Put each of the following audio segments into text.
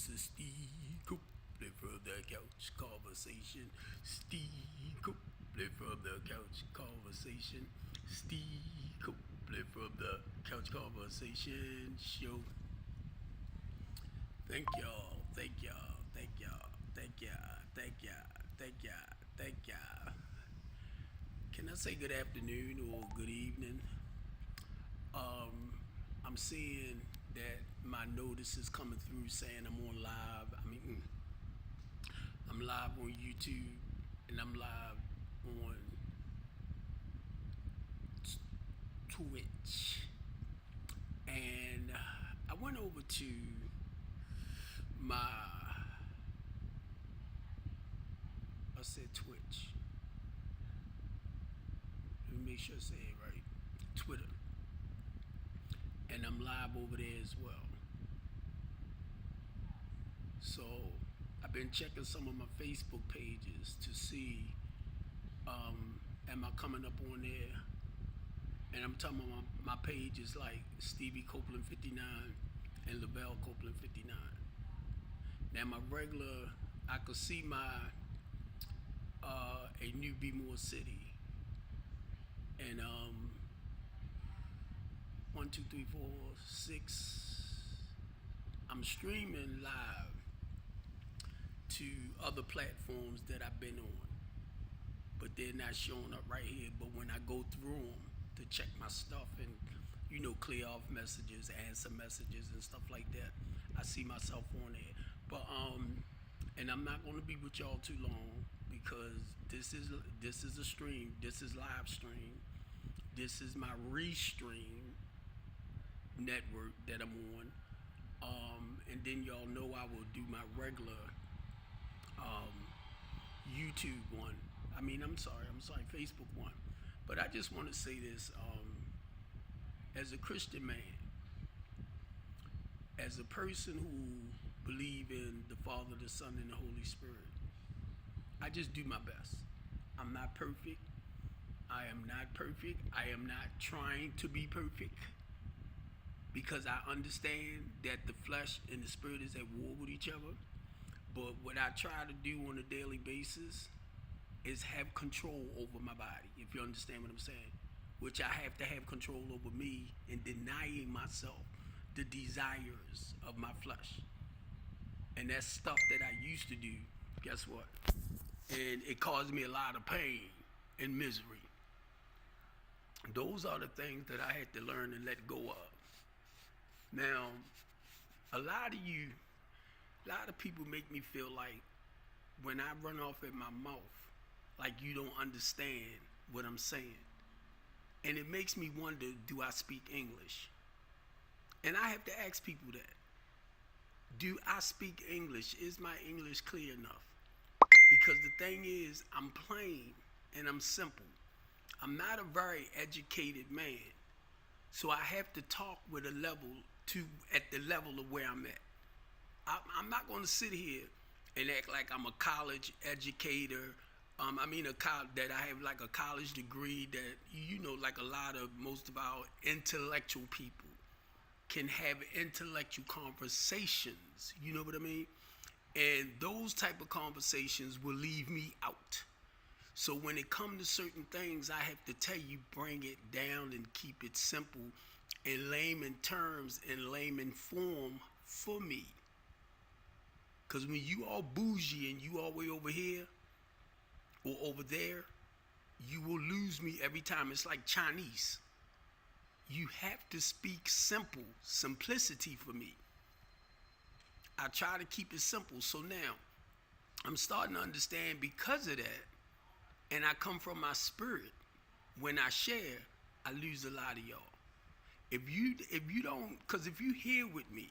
This is Steve Copley from the Couch Conversation. Steve Copley from the Couch Conversation. Steve Copley from the Couch Conversation Show. Thank y'all, thank y'all, thank y'all, thank y'all, thank y'all, thank y'all, thank y'all. Can I say good afternoon or good evening? Um, I'm seeing that my notice is coming through saying I'm on live. I'm live on YouTube and I'm live on Twitch. And I went over to my, I said Twitch. Let me make sure I say it right. Twitter. And I'm live over there as well. So I've been checking some of my Facebook pages to see am I coming up on there? And I'm talking about my page is like Stevie Copeland 59 and Lavelle Copeland 59. Now my regular, I could see my a new Be More City, and 1, 2, 3, 4, 6. I'm streaming live to other platforms that I've been on, but they're not showing up right here. But when I go through them to check my stuff and clear off messages, answer messages and stuff like that, I see myself on there. But and I'm not going to be with y'all too long because this is a stream. This is live stream. This is my Restream network that I'm on. And then y'all know I will do my regular YouTube one. I'm sorry, Facebook one. But I just want to say this: as a Christian man, as a person who believe in the Father, the Son, and the Holy Spirit, I just do my best. I'm not perfect. I am not perfect. I am not trying to be perfect because I understand that the flesh and the spirit is at war with each other. But what I try to do on a daily basis is have control over my body, if you understand what I'm saying, which I have to have control over me and denying myself the desires of my flesh. And that's stuff that I used to do, guess what? And it caused me a lot of pain and misery. Those are the things that I had to learn and let go of. Now, a lot of people make me feel like when I run off at my mouth, like you don't understand what I'm saying. And it makes me wonder, do I speak English? And I have to ask people that. Do I speak English? Is my English clear enough? Because the thing is, I'm plain and I'm simple. I'm not a very educated man. So I have to talk with at the level of where I'm at. I'm not going to sit here and act like I'm a college educator. That I have like a college degree that, like most of our intellectual people can have intellectual conversations. You know what I mean? And those type of conversations will leave me out. So when it comes to certain things, I have to tell you, bring it down and keep it simple in layman terms, in layman form for me. Because when you all bougie and you all way over here or over there, you will lose me every time. It's like Chinese. You have to speak simple, simplicity for me. I try to keep it simple. So now I'm starting to understand because of that, and I come from my spirit. When I share, I lose a lot of y'all. If you don't, because if you here with me,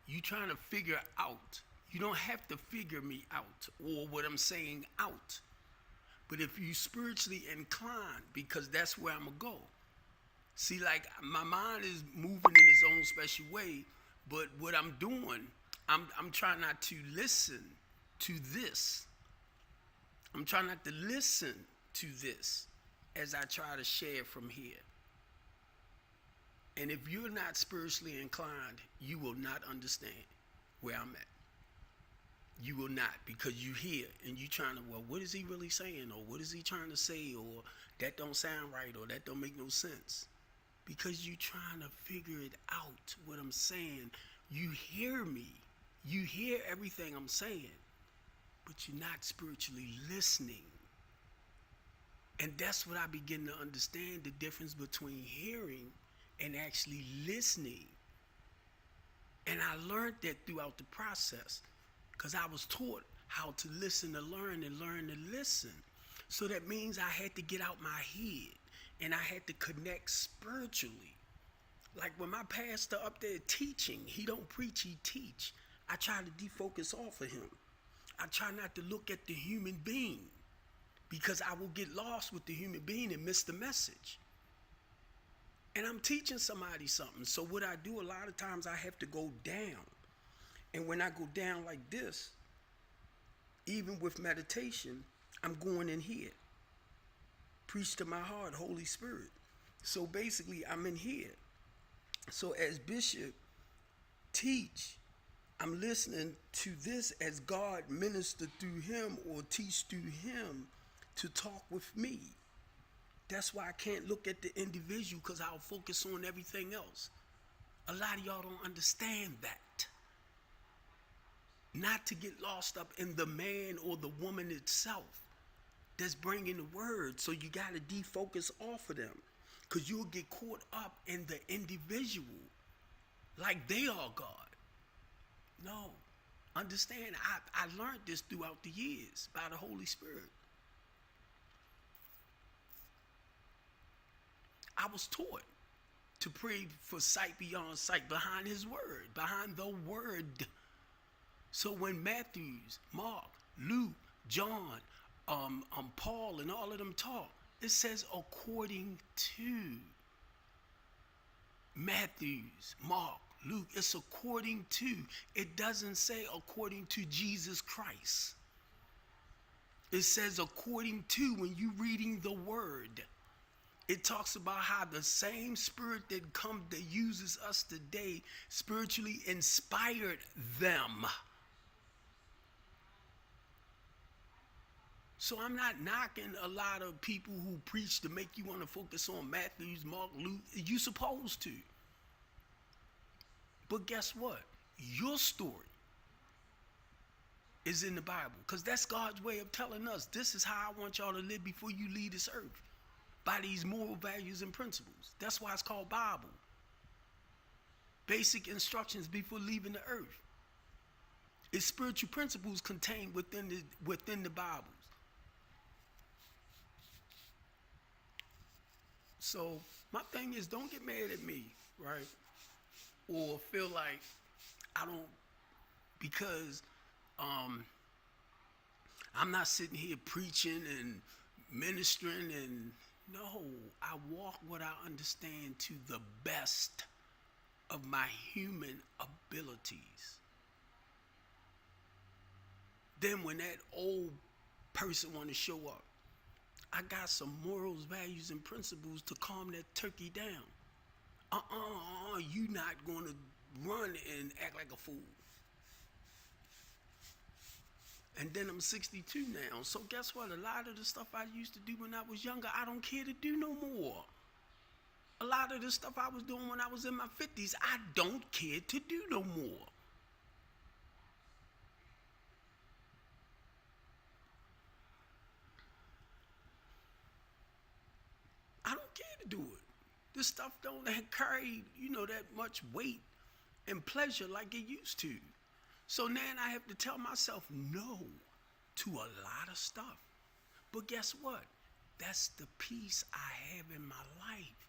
you trying to figure out. You don't have to figure me out or what I'm saying out. But if you spiritually inclined, because that's where I'm going to go. See, like my mind is moving in its own special way, but what I'm doing, I'm trying not to listen to this. I'm trying not to listen to this as I try to share from here. And if you're not spiritually inclined, you will not understand where I'm at. You will not, because you hear and you trying to, well, what is he really saying, or what is he trying to say, or that don't sound right, or that don't make no sense, because you trying to figure it out. What I'm saying, you hear me, you hear everything I'm saying, but you're not spiritually listening. And that's what I begin to understand, the difference between hearing and actually listening. And I learned that throughout the process, because I was taught how to listen to learn and learn to listen. So that means I had to get out my head and I had to connect spiritually. Like when my pastor up there teaching, he don't preach, he teach. I try to defocus off of him. I try not to look at the human being, because I will get lost with the human being and miss the message. And I'm teaching somebody something. So what I do, a lot of times I have to go down. And when I go down like this, even with meditation, I'm going in here. Preach to my heart, Holy Spirit. So basically, I'm in here. So as Bishop teach, I'm listening to this as God ministered through him or teach through him to talk with me. That's why I can't look at the individual, because I'll focus on everything else. A lot of y'all don't understand that. Not to get lost up in the man or the woman itself that's bringing the word. So you got to defocus off of them, because you'll get caught up in the individual like they are God. No. Understand, I learned this throughout the years by the Holy Spirit. I was taught to pray for sight beyond sight, behind his word, behind the word. So when Matthews, Mark, Luke, John, Paul, and all of them talk, it says according to. Matthews, Mark, Luke, it's according to. It doesn't say according to Jesus Christ. It says according to. When you reading the word, it talks about how the same spirit that uses us today spiritually inspired them. So I'm not knocking a lot of people who preach to make you want to focus on Matthews, Mark, Luke. You're supposed to. But guess what? Your story is in the Bible, because that's God's way of telling us, this is how I want y'all to live before you leave this earth, by these moral values and principles. That's why it's called Bible. Basic instructions before leaving the earth. It's spiritual principles contained within the Bibles. So my thing is, don't get mad at me, right? Or feel like I don't, because I'm not sitting here preaching and ministering, and no, I walk what I understand to the best of my human abilities. Then when that old person want to show up, I got some morals, values, and principles to calm that turkey down. You not going to run and act like a fool. And then I'm 62 now. So guess what? A lot of the stuff I used to do when I was younger, I don't care to do no more. A lot of the stuff I was doing when I was in my 50s, I don't care to do no more. I don't care to do it. This stuff don't carry, that much weight and pleasure like it used to. So now I have to tell myself no to a lot of stuff. But guess what? That's the peace I have in my life.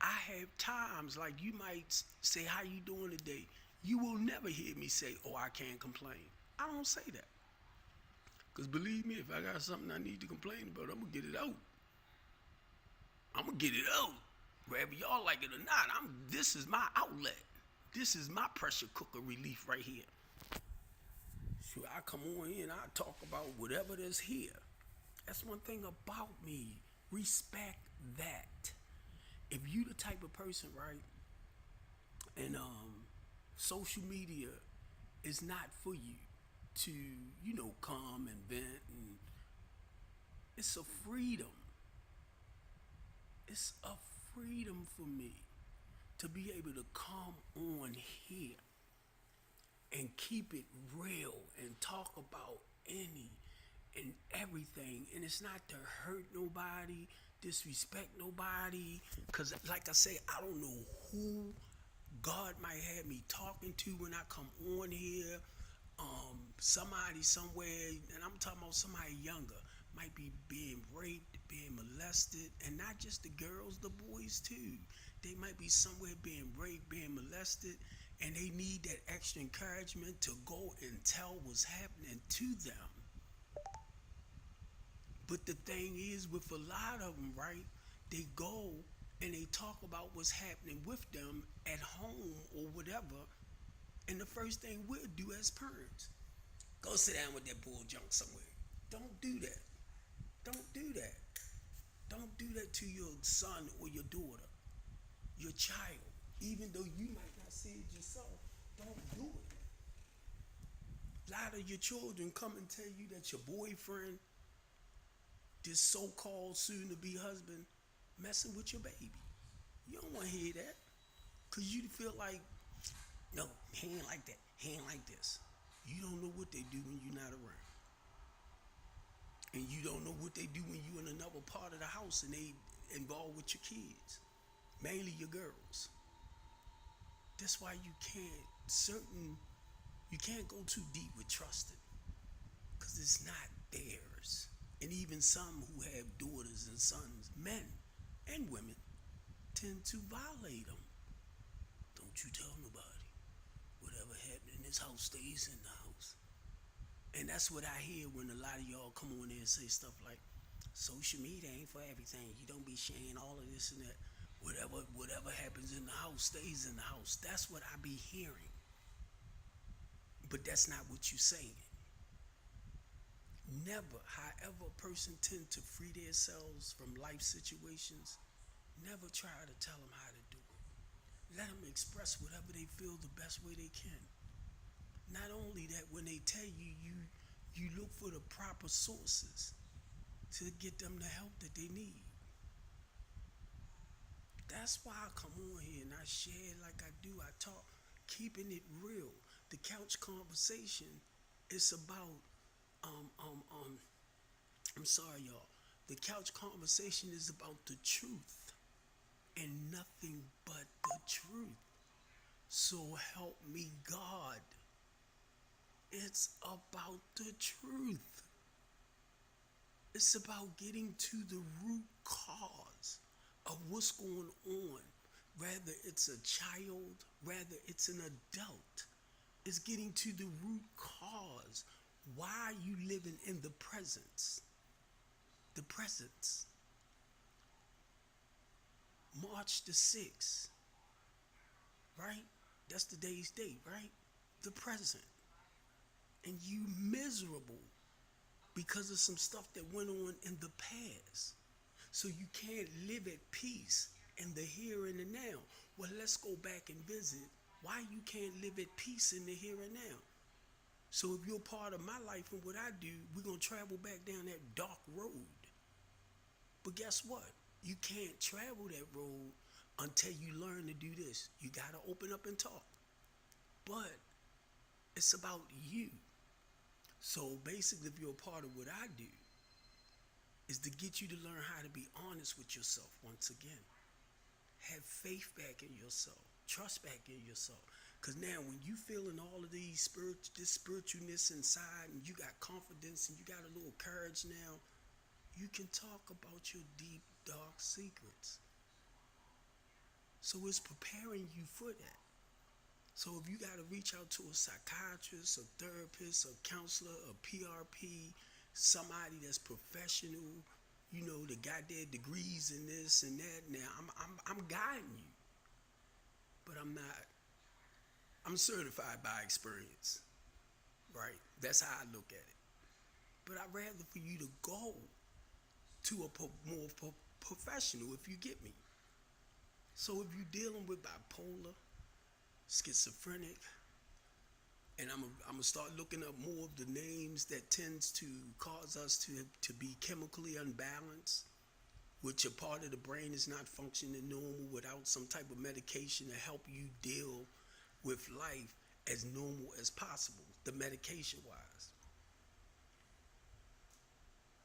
I have times like you might say, how you doing today? You will never hear me say, oh, I can't complain. I don't say that. Because believe me, if I got something I need to complain about, I'm going to get it out. I'm going to get it out. Whether y'all like it or not, this is my outlet. This is my pressure cooker relief right here. So I come on here and I talk about whatever that's here. That's one thing about me. Respect that. If you the type of person, right, and social media is not for you, to, come and vent, and it's a freedom. It's a freedom for me to be able to come on here and keep it real and talk about any and everything. And it's not to hurt nobody, disrespect nobody. Because, like I say, I don't know who God might have me talking to when I come on here. Somebody somewhere, and I'm talking about somebody younger, might be being raped, being molested, and not just the girls, the boys too. They might be somewhere being raped, being molested, and they need that extra encouragement to go and tell what's happening to them. But the thing is, with a lot of them, right, they go and they talk about what's happening with them at home or whatever, and the first thing we'll do as parents, go sit down with that bull junk somewhere. Don't do that. Don't do that. Don't do that to your son or your daughter, your child. Even though you might not see it yourself, don't do it. A lot of your children come and tell you that your boyfriend, this so-called soon-to-be husband, messing with your baby. You don't want to hear that, because you feel like, no, he ain't like that. He ain't like this. You don't know what they do when you're not around. And you don't know what they do when you're in another part of the house and they involved with your kids, mainly your girls. That's why you can't go too deep with trusting, because it's not theirs. And even some who have daughters and sons, men and women, tend to violate them. Don't you tell nobody. Whatever happened in this house stays in the house. And that's what I hear when a lot of y'all come on there and say stuff like, social media ain't for everything. You don't be sharing all of this and that. Whatever happens in the house stays in the house. That's what I be hearing. But that's not what you're saying. Never, however a person tend to free themselves from life situations, never try to tell them how to do it. Let them express whatever they feel the best way they can. Not only that, when they tell you, you look for the proper sources to get them the help that they need. That's why I come on here and I share like I do. I talk, keeping it real. The couch conversation is about, I'm sorry, y'all. The couch conversation is about the truth and nothing but the truth. So help me God. It's about the truth. It's about getting to the root cause of what's going on. Whether it's a child, whether it's an adult. It's getting to the root cause. Why are you living in the presence? The presence. March the 6th, right? That's today's date, right? The present. And you miserable because of some stuff that went on in the past. So you can't live at peace in the here and the now. Well, let's go back and visit why you can't live at peace in the here and now. So if you're part of my life and what I do, we're going to travel back down that dark road. But guess what? You can't travel that road until you learn to do this. You got to open up and talk. But it's about you. So basically, if you're a part of what I do, is to get you to learn how to be honest with yourself once again. Have faith back in yourself. Trust back in yourself. Because now when you feeling all of this spiritualness inside, and you got confidence and you got a little courage now, you can talk about your deep, dark secrets. So it's preparing you for that. So if you got to reach out to a psychiatrist, a therapist, a counselor, a PRP, somebody that's professional, that got their degrees in this and that. Now I'm guiding you, but I'm not. I'm certified by experience, right? That's how I look at it. But I'd rather for you to go to a more professional, if you get me. So if you're dealing with bipolar, schizophrenic, And I'm gonna start looking up more of the names that tends to cause us to be chemically unbalanced, which a part of the brain is not functioning normal without some type of medication to help you deal with life as normal as possible, the medication wise.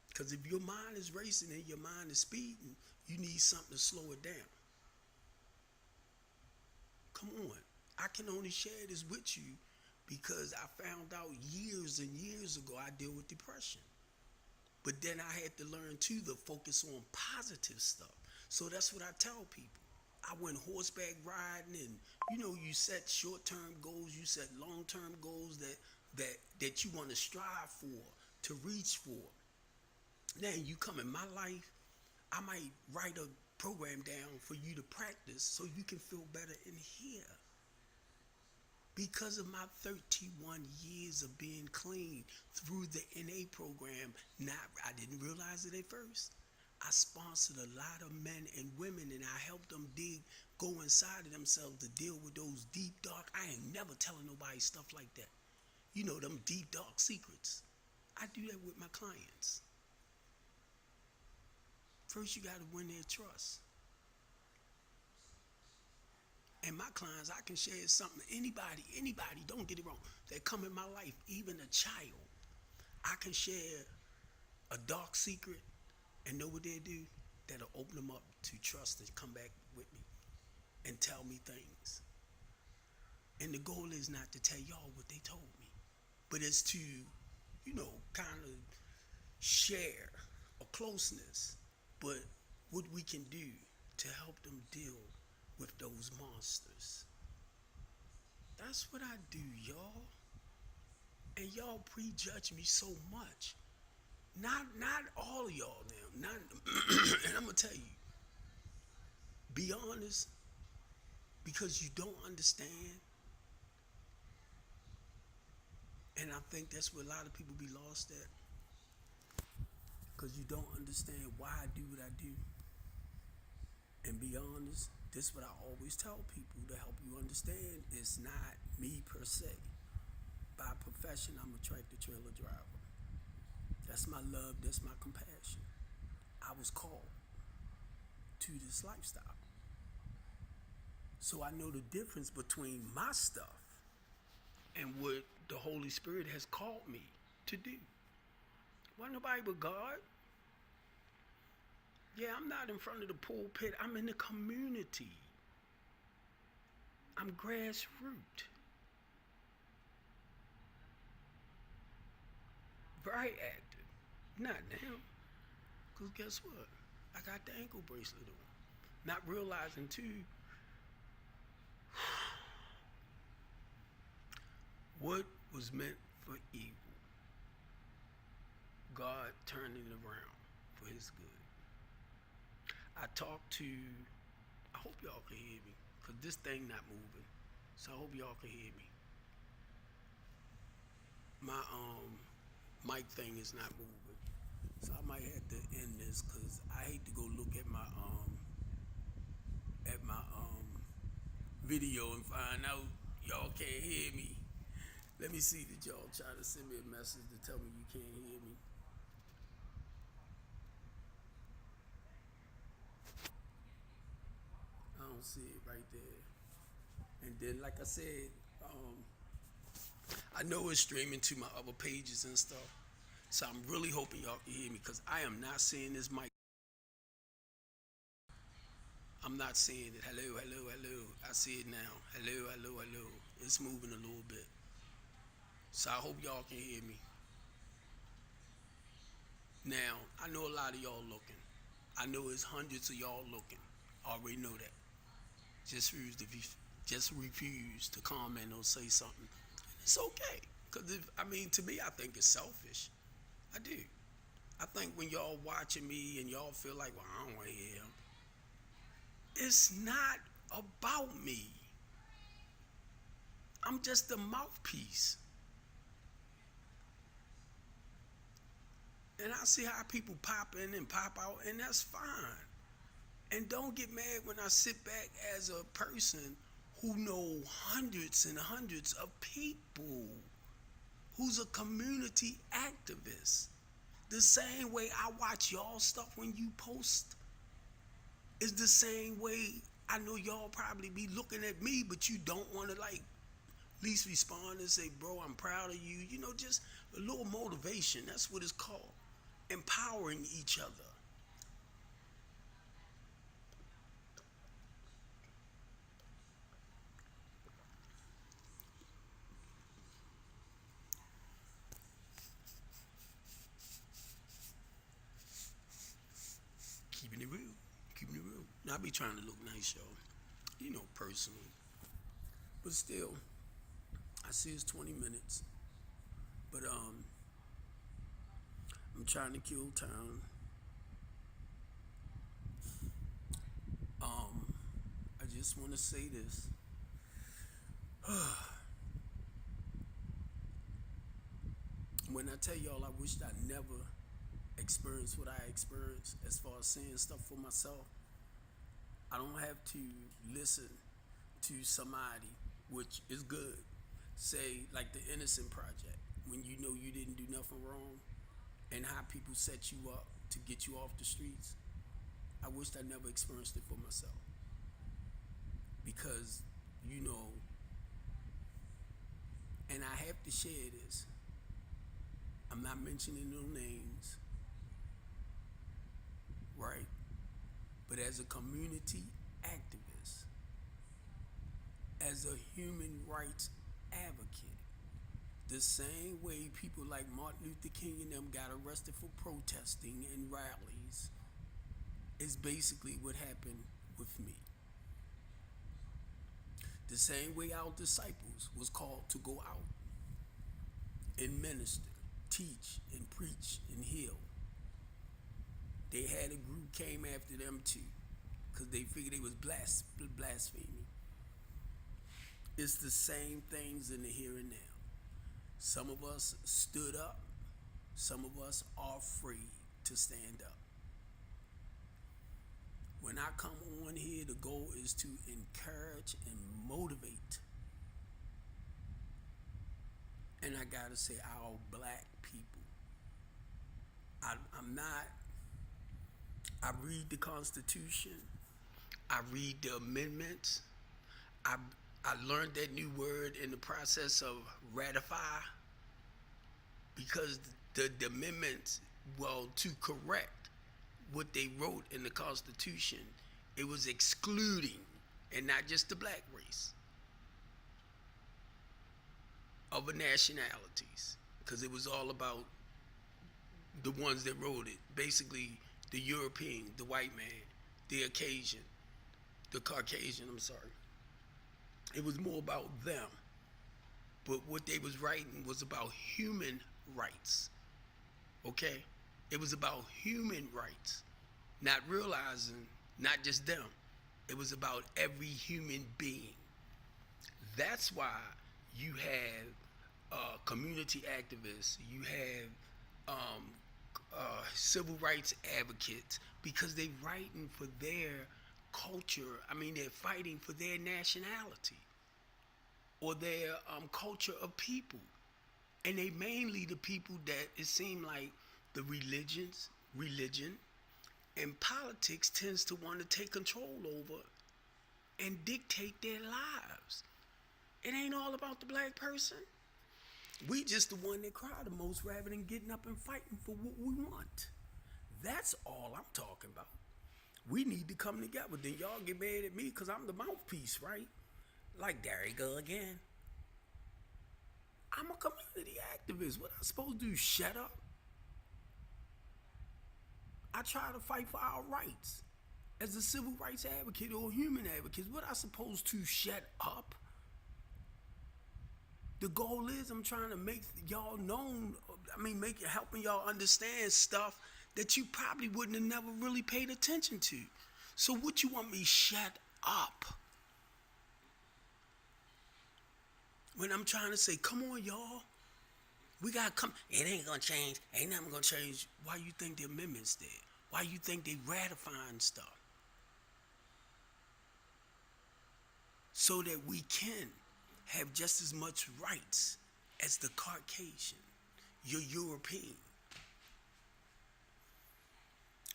Because if your mind is racing and your mind is speeding, you need something to slow it down. Come on. I can only share this with you because I found out years and years ago I deal with depression. But then I had to learn too to focus on positive stuff. So that's what I tell people. I went horseback riding, and you set short-term goals, you set long-term goals that you want to strive for, to reach for. Now you come in my life, I might write a program down for you to practice so you can feel better in here. Because of my 31 years of being clean through the NA program, I didn't realize it at first. I sponsored a lot of men and women, and I helped them go inside of themselves to deal with those deep, dark. I ain't never telling nobody stuff like that. Them deep, dark secrets. I do that with my clients. First, you got to win their trust. And my clients, I can share something. Anybody, don't get it wrong, that come in my life, even a child, I can share a dark secret and know what they'll do. That'll open them up to trust and come back with me and tell me things. And the goal is not to tell y'all what they told me, but it's to, kind of share a closeness, but what we can do to help them deal with those monsters. That's what I do, y'all. And y'all prejudge me so much. Not all of y'all now. And I'm gonna tell you, be honest, because you don't understand. And I think that's where a lot of people be lost at. Because you don't understand why I do what I do. And be honest, this is what I always tell people to help you understand. It's not me per se. By profession, I'm a tractor trailer driver. That's my love, that's my compassion. I was called to this lifestyle. So I know the difference between my stuff and what the Holy Spirit has called me to do. Wasn't nobody but God. Yeah, I'm not in front of the pulpit. I'm in the community. I'm grassroots. Very active. Not now. Because guess what? I got the ankle bracelet on. Not realizing, too, what was meant for evil, God turned it around for his good. I hope y'all can hear me, because this thing not moving. So I hope y'all can hear me. My mic thing is not moving. So I might have to end this, because I hate to go look at my video and find out y'all can't hear me. Let me see, did y'all try to send me a message to tell me you can't hear me? I don't see it right there. And then, like I said, I know it's streaming to my other pages and stuff. So I'm really hoping y'all can hear me, because I am not seeing this mic. I'm not seeing it. Hello, hello, hello. I see it now. Hello, hello, hello. It's moving a little bit. So I hope y'all can hear me. Now, I know a lot of y'all looking. I know it's hundreds of y'all looking. I already know that. Just refuse to comment or say something. It's okay. Because, to me, I think it's selfish. I do. I think when y'all watching me and y'all feel like, well, I don't want to hear him. It's not about me. I'm just a mouthpiece. And I see how people pop in and pop out, and that's fine. And don't get mad when I sit back as a person who know hundreds and hundreds of people, who's a community activist. The same way I watch y'all stuff when you post is the same way I know y'all probably be looking at me, but you don't want to like at least respond and say, bro, I'm proud of you. You know, just a little motivation. That's what it's called. Empowering each other. Keeping it real. Keeping it real. Now, I be trying to look nice, y'all. You know, personally. But still, I see it's 20 minutes. But I'm trying to kill time. I just want to say this. When I tell y'all I wished I never experienced what I experienced as far as seeing stuff for myself, I don't have to listen to somebody, which is good, say like the Innocent Project, when you know you didn't do nothing wrong, and how people set you up to get you off the streets. I wished I never experienced it for myself. Because, you know, and I have to share this. I'm not mentioning no names, right? But as a community activist, as a human rights advocate, the same way people like Martin Luther King and them got arrested for protesting and rallies is basically what happened with me. The same way our disciples was called to go out and minister, teach and preach and heal. They had a group came after them too, because they figured they was blaspheming. It's the same things in the here and now. Some of us stood up. Some of us are afraid to stand up. When I come on here, the goal is to encourage and motivate. And I gotta say, our black people. I'm not, I read the Constitution. I read the amendments. I learned that new word in the process of ratify, because the amendments, well, to correct what they wrote in the Constitution, it was excluding, and not just the black race, other nationalities, because it was all about the ones that wrote it. Basically, the European, the white man, the Caucasian, I'm sorry. It was more about them. But what they was writing was about human rights. Okay? It was about human rights. Not realizing, not just them. It was about every human being. That's why you have community activists, you have civil rights advocates, because they're writing for their culture. I mean, they're fighting for their nationality or their culture of people. And they mainly the people that it seemed like the religion and politics tends to want to take control over and dictate their lives. It ain't all about the black person. We just the one that cry the most rather than getting up and fighting for what we want. That's all I'm talking about. We need to come together. Then y'all get mad at me because I'm the mouthpiece, right? Like, there you go again. I'm a community activist. What I supposed to do? Shut up? I try to fight for our rights. As a civil rights advocate or human advocate, what I supposed to shut up? The goal is I'm trying to make y'all known, helping y'all understand stuff that you probably wouldn't have never really paid attention to. So what you want me shut up? When I'm trying to say, come on, y'all. We gotta come. It ain't gonna change. Ain't nothing gonna change. Why you think the amendments there? Why you think they ratifying stuff? so that we can have just as much rights as the Caucasian, your European.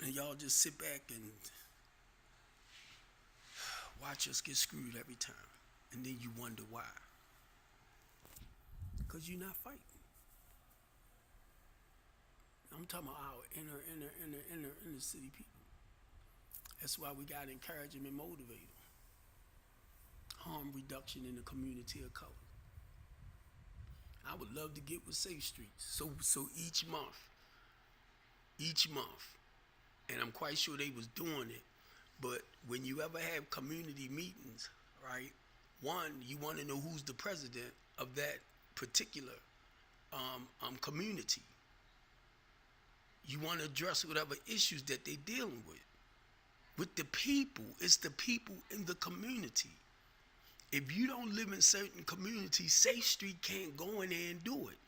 And y'all just sit back and watch us get screwed every time. And then you wonder why. Because you're not fighting. I'm talking about our inner city people. That's why we got to encourage them and motivate them. Harm reduction in the community of color. I would love to get with Safe Streets. So each month, and I'm quite sure they was doing it, but when you ever have community meetings, right? One, you want to know who's the president of that particular community. You want to address whatever issues that they're dealing with. With the people, it's the people in the community. If you don't live in certain communities, Safe Street can't go in there and do it,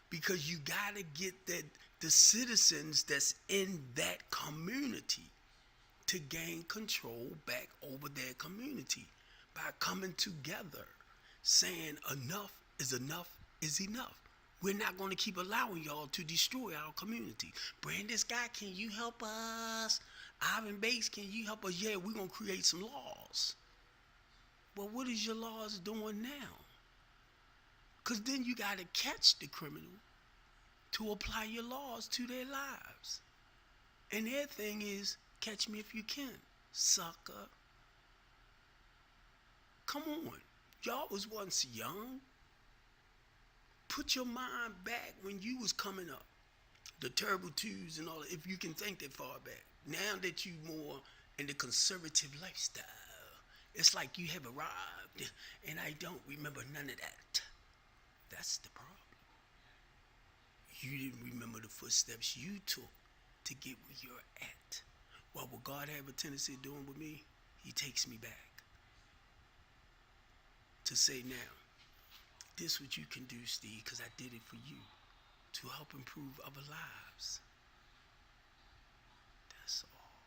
because you gotta get the citizens that's in that community to gain control back over their community by coming together, saying enough is enough. We're not going to keep allowing y'all to destroy our community. Brandon Scott, can you help us? Ivan Bates, can you help us? Yeah, we're going to create some laws. Well, what is your laws doing now? Because then you got to catch the criminal to apply your laws to their lives. And their thing is, catch me if you can, sucker. Come on. Y'all was once young. Put your mind back when you was coming up. The Terrible Twos and all that, if you can think that far back. Now that you more in the conservative lifestyle, it's like you have arrived and I don't remember none of that. That's the problem. You didn't remember the footsteps you took to get where you're at. What will God have a tendency of doing with me? He takes me back to say, now, this what you can do, Steve, because I did it for you, to help improve other lives. That's all.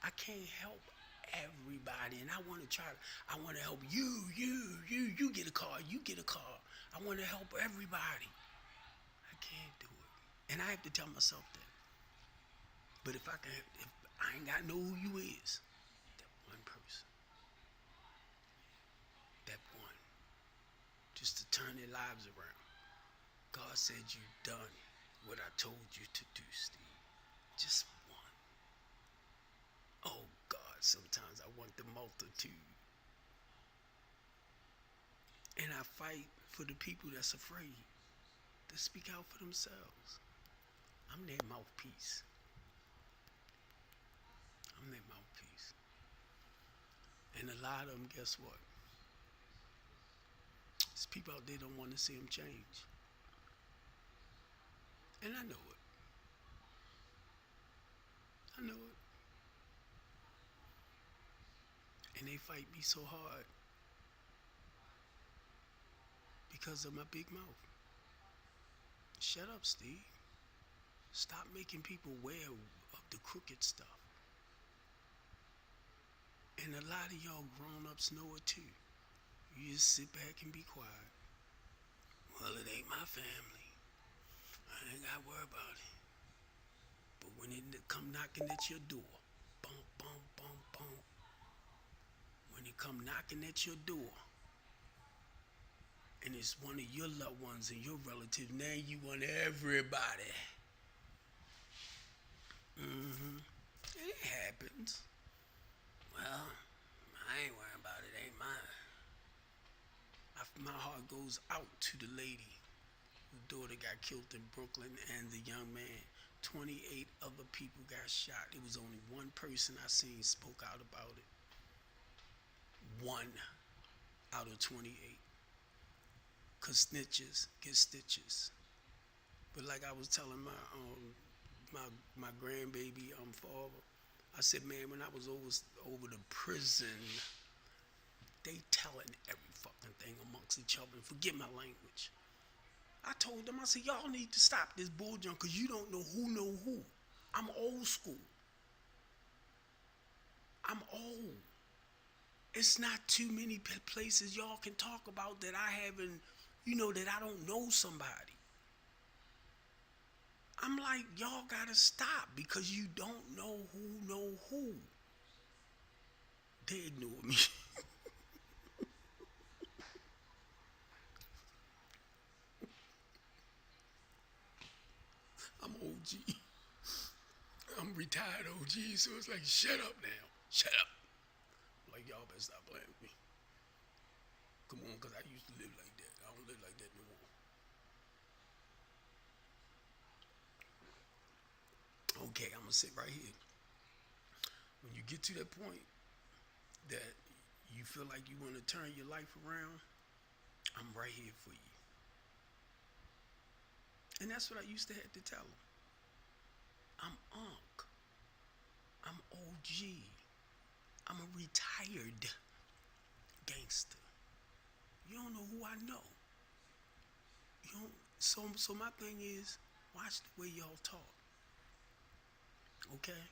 I can't help everybody, and I want to help you get a car, you get a car. I want to help everybody. I can't do it. And I have to tell myself that. But if I ain't got to know who you is, that one person, that one, just to turn their lives around. God said you've done what I told you to do, Steve. Just one. Oh God, sometimes I want the multitude. And I fight for the people that's afraid to speak out for themselves. I'm their mouthpiece. I'm their mouthpiece. And a lot of them, guess what? There's people out there don't want to see them change. And I know it. I know it. And they fight me so hard because of my big mouth. Shut up, Steve. Stop making people aware of the crooked stuff. And a lot of y'all grown-ups know it too. You just sit back and be quiet. Well, it ain't my family. I ain't got to worry about it. But when it come knocking at your door, bump, bump, bump, bump. When it come knocking at your door, and it's one of your loved ones and your relatives, now you want everybody. It happens. Well, I ain't worrying about it. Ain't mine. My heart goes out to the lady whose daughter got killed in Brooklyn and the young man. 28 other people got shot. It was only one person I seen spoke out about it. One out of 28. Cause snitches get stitches. But like I was telling my grandbaby father, I said, man, when I was over the prison, they telling every fucking thing amongst each other. And forget my language. I told them, I said, y'all need to stop this bull junk because you don't know who. I'm old school. I'm old. It's not too many places y'all can talk about that I haven't, that I don't know somebody. I'm like, y'all gotta stop because you don't know who. They ignore me. I'm OG. I'm retired OG, so it's like, shut up now. Shut up. Like, y'all better stop playing with me. Come on, because I used to live like that. I don't live like that no more. Okay, I'm going to sit right here. When you get to that point that you feel like you want to turn your life around, I'm right here for you. And that's what I used to have to tell them. I'm Unc. I'm OG. I'm a retired gangster. You don't know who I know. You don't, so my thing is, watch the way y'all talk, okay?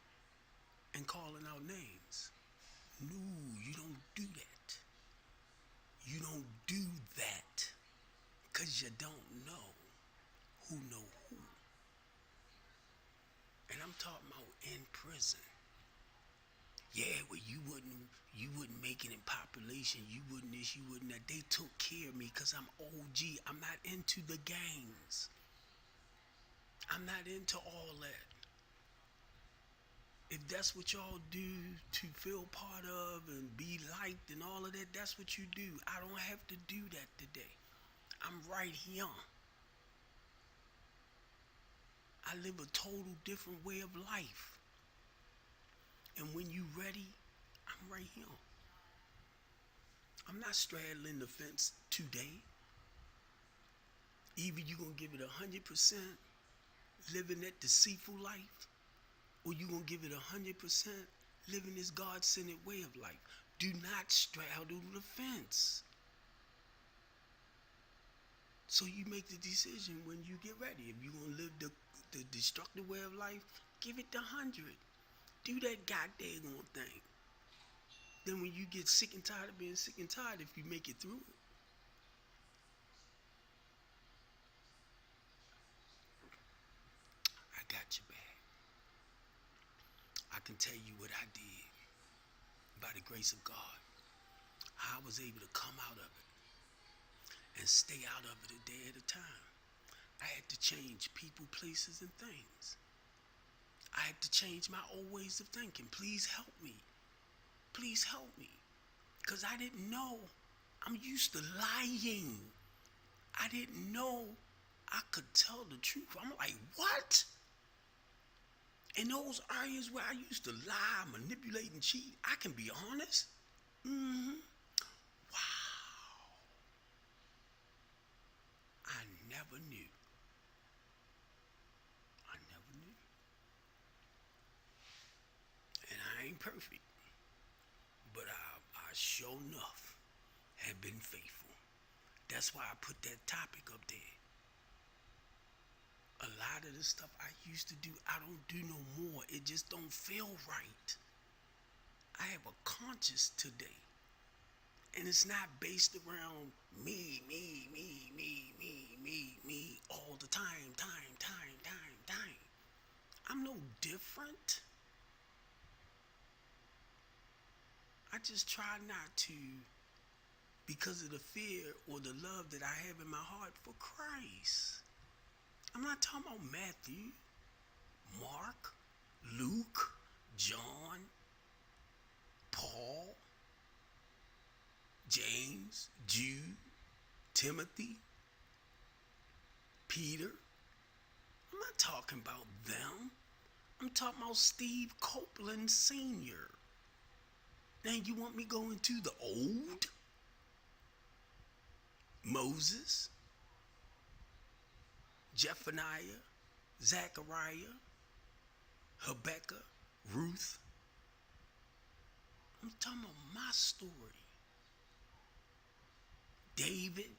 And calling out names. No, you don't do that. You don't do that. Cause you don't know who. And I'm talking about in prison. Yeah, well you wouldn't make it in population. You wouldn't this, you wouldn't that. They took care of me because I'm OG. I'm not into the gangs. I'm not into all that. If that's what y'all do to feel part of and be liked and all of that, that's what you do. I don't have to do that today. I'm right here. I live a total different way of life. And when you ready, I'm right here. I'm not straddling the fence today. Either you gonna give it 100% living that deceitful life, or you gonna give it 100% living this God-centered way of life. Do not straddle the fence. So you make the decision when you get ready. If you're gonna live the destructive way of life, give it the 100. Do that goddamn thing. Then when you get sick and tired of being sick and tired, if you make it through it, I got your back. I can tell you what I did by the grace of God. How I was able to come out of it and stay out of it a day at a time. I had to change people, places, and things. I had to change my old ways of thinking. Please help me. Please help me. Because I didn't know. I'm used to lying. I didn't know I could tell the truth. I'm like, what? In those areas where I used to lie, manipulate, and cheat, I can be honest? Mm-hmm. Wow. I never knew. I never knew. And I ain't perfect. But I sure enough have been faithful. That's why I put that topic up there. A lot of the stuff I used to do, I don't do no more. It just don't feel right. I have a conscience today. And it's not based around me, all the time. I'm no different. I just try not to, because of the fear or the love that I have in my heart for Christ. I'm not talking about Matthew, Mark, Luke, John, Paul, James, Jude, Timothy, Peter. I'm not talking about them. I'm talking about Steve Copeland Sr. Now you want me going to the old? Moses, Zephaniah, Zechariah, Habakkuk, Ruth. I'm talking about my story. David.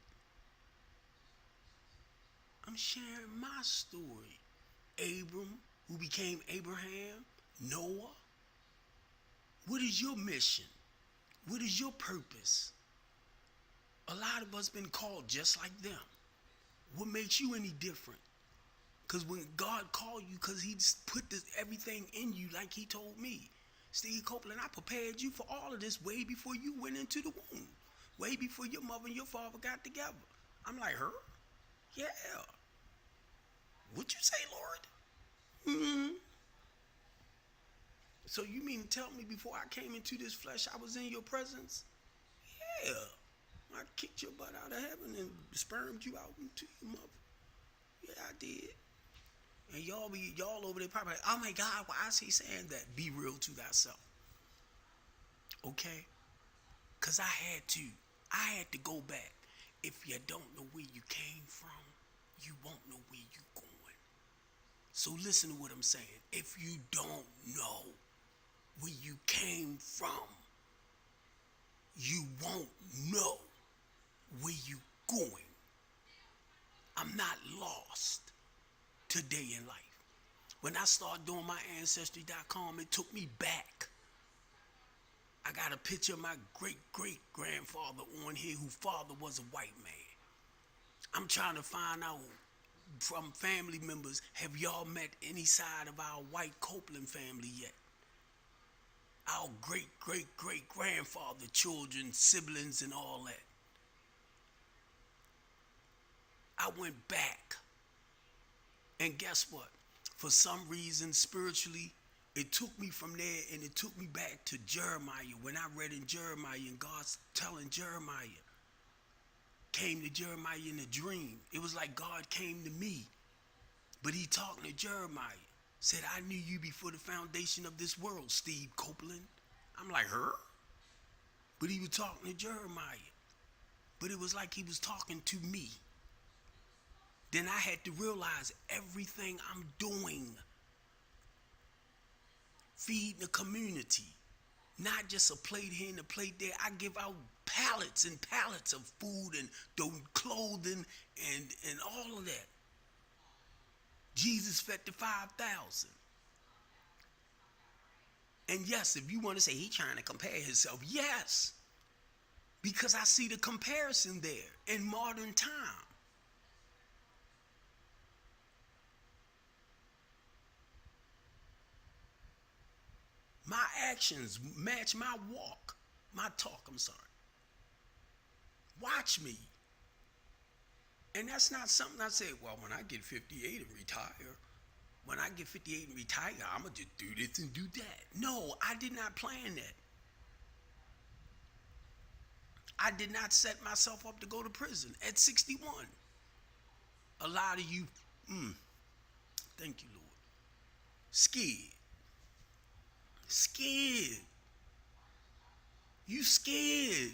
I'm sharing my story. Abram, who became Abraham. Noah. What is your mission? What is your purpose? A lot of us been called just like them. What makes you any different? Because when God called you, because he put everything in you like he told me. Steve Copeland, I prepared you for all of this way before you went into the womb. Way before your mother and your father got together. I'm like, her? Yeah. What you say, Lord? Mm-hmm. So you mean to tell me before I came into this flesh, I was in your presence? Yeah. I kicked your butt out of heaven and spermed you out into your mother. Yeah, I did. And y'all over there probably like, oh my God, why is he saying that? Be real to thyself. Okay? Because I had to go back. If you don't know where you came from, you won't know where you're going. So listen to what I'm saying. If you don't know where you came from, you won't know where you're going. I'm not lost today in life. When I started doing my Ancestry.com, it took me back. I got a picture of my great-great-grandfather on here whose father was a white man. I'm trying to find out from family members, have y'all met any side of our white Copeland family yet? Our great-great-great-grandfather, children, siblings, and all that. I went back. And guess what? For some reason, spiritually, it took me from there and it took me back to Jeremiah. When I read in Jeremiah and God's telling Jeremiah, came to Jeremiah in a dream. It was like God came to me. But he talking to Jeremiah. Said, I knew you before the foundation of this world, Steve Copeland. I'm like, her? But he was talking to Jeremiah. But it was like he was talking to me. Then I had to realize everything I'm doing, feeding the community, not just a plate here and a plate there. I give out pallets and pallets of food and clothing and all of that. Jesus fed the 5,000. And yes, if you want to say he's trying to compare himself, yes, because I see the comparison there in modern time. My actions match my walk, my talk, I'm sorry. Watch me. And that's not something I say, well, when I get 58 and retire, when I get 58 and retire, I'm going to just do this and do that. No, I did not plan that. I did not set myself up to go to prison at 61. A lot of you, thank you, Lord, scared. Scared. You scared.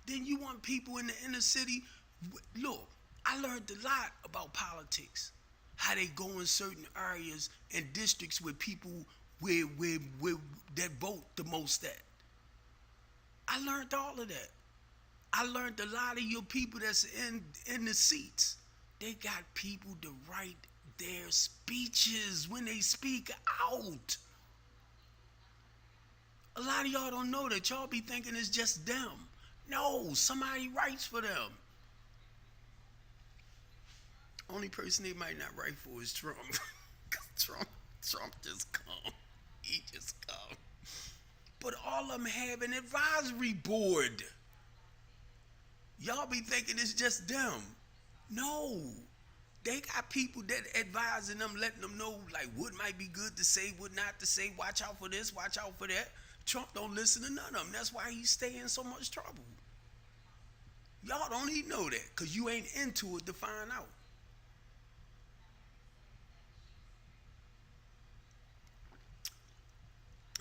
Then you want people in the inner city. Look, I learned a lot about politics. How they go in certain areas and districts where people where that vote the most at. I learned all of that. I learned a lot of your people that's in the seats. They got people to write their speeches when they speak out. A lot of y'all don't know that. Y'all be thinking it's just them. No, somebody writes for them. Only person they might not write for is Trump. Trump just come. He just come. But all of them have an advisory board. Y'all be thinking it's just them. No. They got people that advising them, letting them know like what might be good to say, what not to say. Watch out for this, watch out for that. Trump don't listen to none of them. That's why he's staying in so much trouble. Y'all don't even know that because you ain't into it to find out.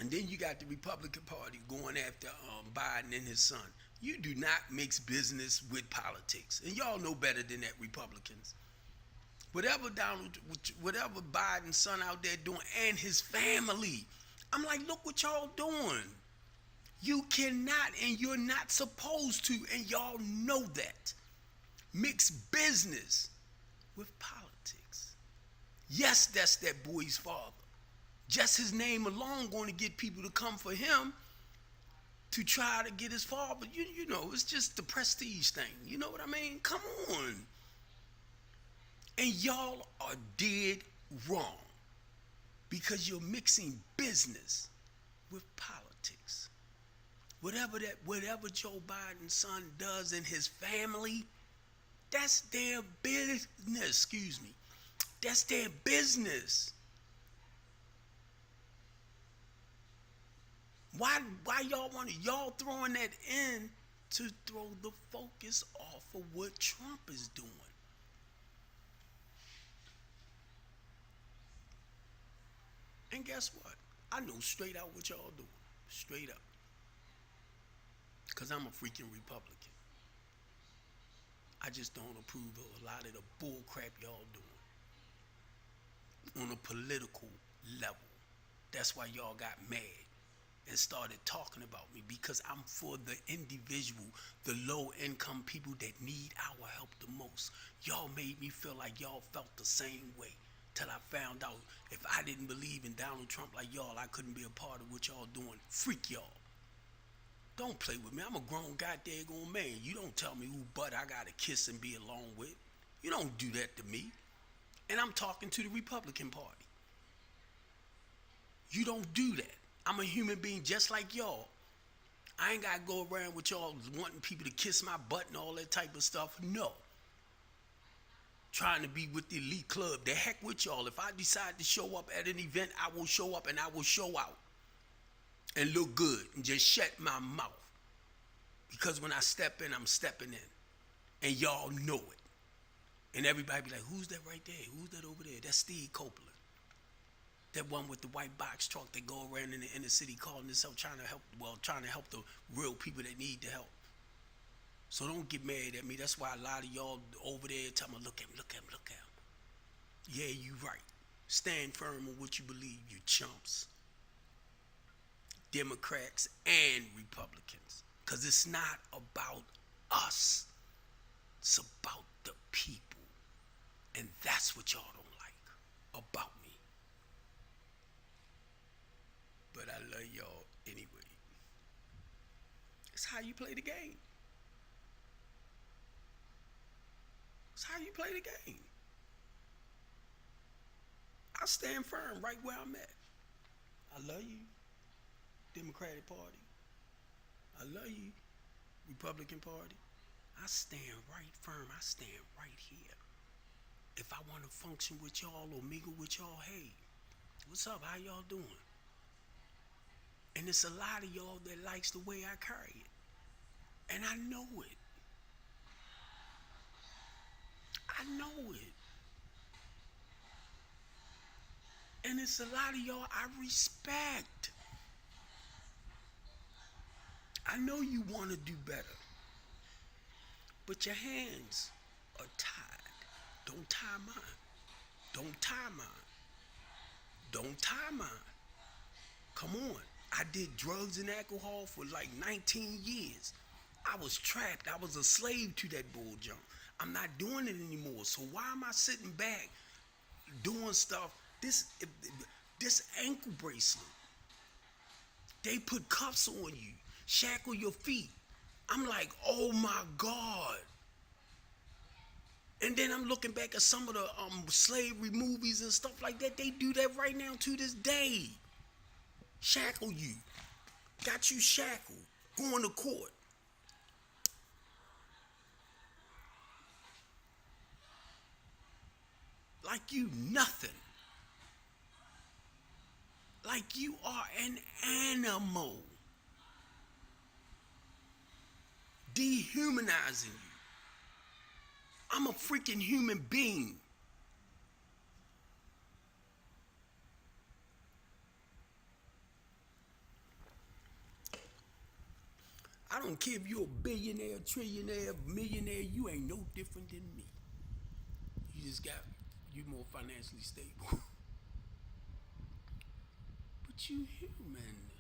And then you got the Republican Party going after Biden and his son. You do not mix business with politics. And y'all know better than that, Republicans. Whatever Biden's son out there doing and his family. I'm like, look what y'all doing. You cannot and you're not supposed to, and y'all know that, mix business with politics. Yes, that's that boy's father. Just his name alone going to get people to come for him to try to get as far. But you know, it's just the prestige thing. You know what I mean? Come on. And y'all are dead wrong because you're mixing business with politics. Whatever Joe Biden's son does in his family, that's their business. Excuse me. That's their business. Why y'all throwing that in to throw the focus off of what Trump is doing? And guess what? I know straight out what y'all doing. Straight up. Because I'm a freaking Republican. I just don't approve of a lot of the bull crap y'all doing. On a political level. That's why y'all got mad and started talking about me, because I'm for the individual, the low income people that need our help the most. Y'all made me feel like y'all felt the same way till I found out if I didn't believe in Donald Trump like y'all, I couldn't be a part of what y'all doing. Freak y'all. Don't play with me. I'm a grown goddamn man. You don't tell me who butt I gotta kiss and be along with. You don't do that to me. And I'm talking to the Republican Party. You don't do that. I'm a human being just like y'all. I ain't gotta go around with y'all wanting people to kiss my butt and all that type of stuff. No. Trying to be with the elite club. The heck with y'all. If I decide to show up at an event, I will show up and I will show out. And look good. And just shut my mouth. Because when I step in, I'm stepping in. And y'all know it. And everybody be like, who's that right there? Who's that over there? That's Steve Copeland. That one with the white box truck that go around in the inner city calling himself trying to help the real people that need the help. So don't get mad at me. That's why a lot of y'all over there tell me, look at him. Yeah, you right. Stand firm on what you believe, you chumps. Democrats and Republicans. Because it's not about us. It's about the people. And that's what y'all don't like about me. But I love y'all anyway. It's how you play the game. It's how you play the game. I stand firm right where I'm at. I love you, Democratic Party. I love you, Republican Party. I stand right firm. I stand right here. If I want to function with y'all or mingle with y'all, hey, what's up? How y'all doing? And it's a lot of y'all that likes the way I carry it. And I know it. I know it. And it's a lot of y'all I respect. I know you want to do better. But your hands are tied. Don't tie mine. Don't tie mine. Don't tie mine. Come on. I did drugs and alcohol for like 19 years. I was trapped. I was a slave to that bull jump. I'm not doing it anymore. So why am I sitting back doing stuff? This ankle bracelet. They put cuffs on you, shackle your feet. I'm like, oh my God. And then I'm looking back at some of the slavery movies and stuff like that. They do that right now to this day. Shackle you. Got you shackled. Going to court. Like you nothing. Like you are an animal. Dehumanizing you. I'm a freaking human being. I don't care if you're a billionaire, trillionaire, millionaire, you ain't no different than me. You more financially stable. But you human.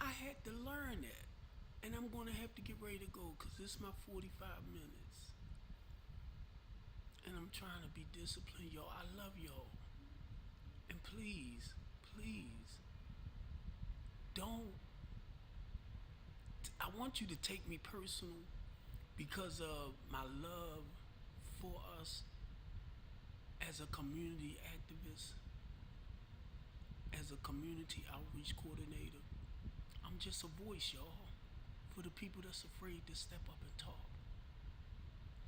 I had to learn that. And I'm going to have to get ready to go because this is my 45 minutes. And I'm trying to be disciplined, y'all. I love y'all. And please, please don't. I want you to take me personal because of my love for us as a community activist, as a community outreach coordinator. I'm just a voice, y'all, for the people that's afraid to step up and talk.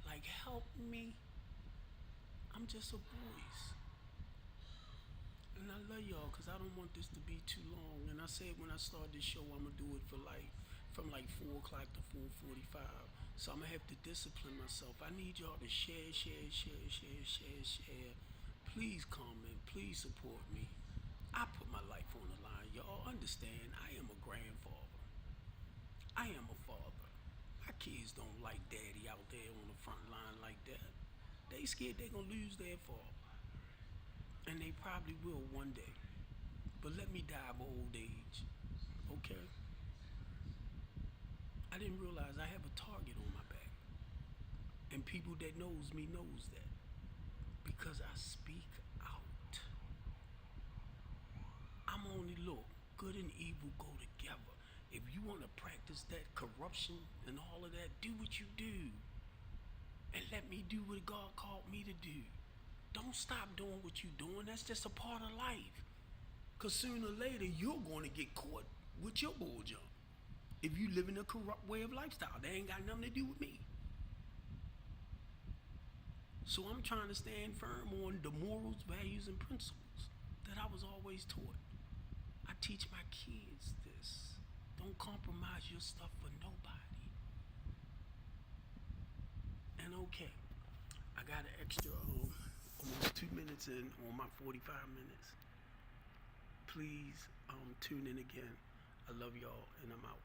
Like, help me. I'm just a voice. And I love y'all because I don't want this to be too long. And I said when I start this show, I'm going to do it for like, from like 4 o'clock to 4:45. So I'm going to have to discipline myself. I need y'all to share, share, share, share, share, share. Please comment. Please support me. I put my life on the line. Y'all understand I am a grandfather. I am a father. My kids don't like daddy out there on the front line like that. They scared they gonna lose their father. And they probably will one day. But let me die of old age. Okay? I didn't realize I have a target on my back. And people that knows me knows that. Because I speak out. I'm only look, good and evil go together. If you want to practice that corruption and all of that, do what you do. And let me do what God called me to do. Don't stop doing what you're doing. That's just a part of life. Because sooner or later, you're going to get caught with your bull jump. If you live in a corrupt way of lifestyle, that ain't got nothing to do with me. So I'm trying to stand firm on the morals, values, and principles that I was always taught. I teach my kids this. Don't compromise your stuff for nobody. And okay, I got an extra almost 2 minutes in on my 45 minutes. Please tune in again. I love y'all and I'm out.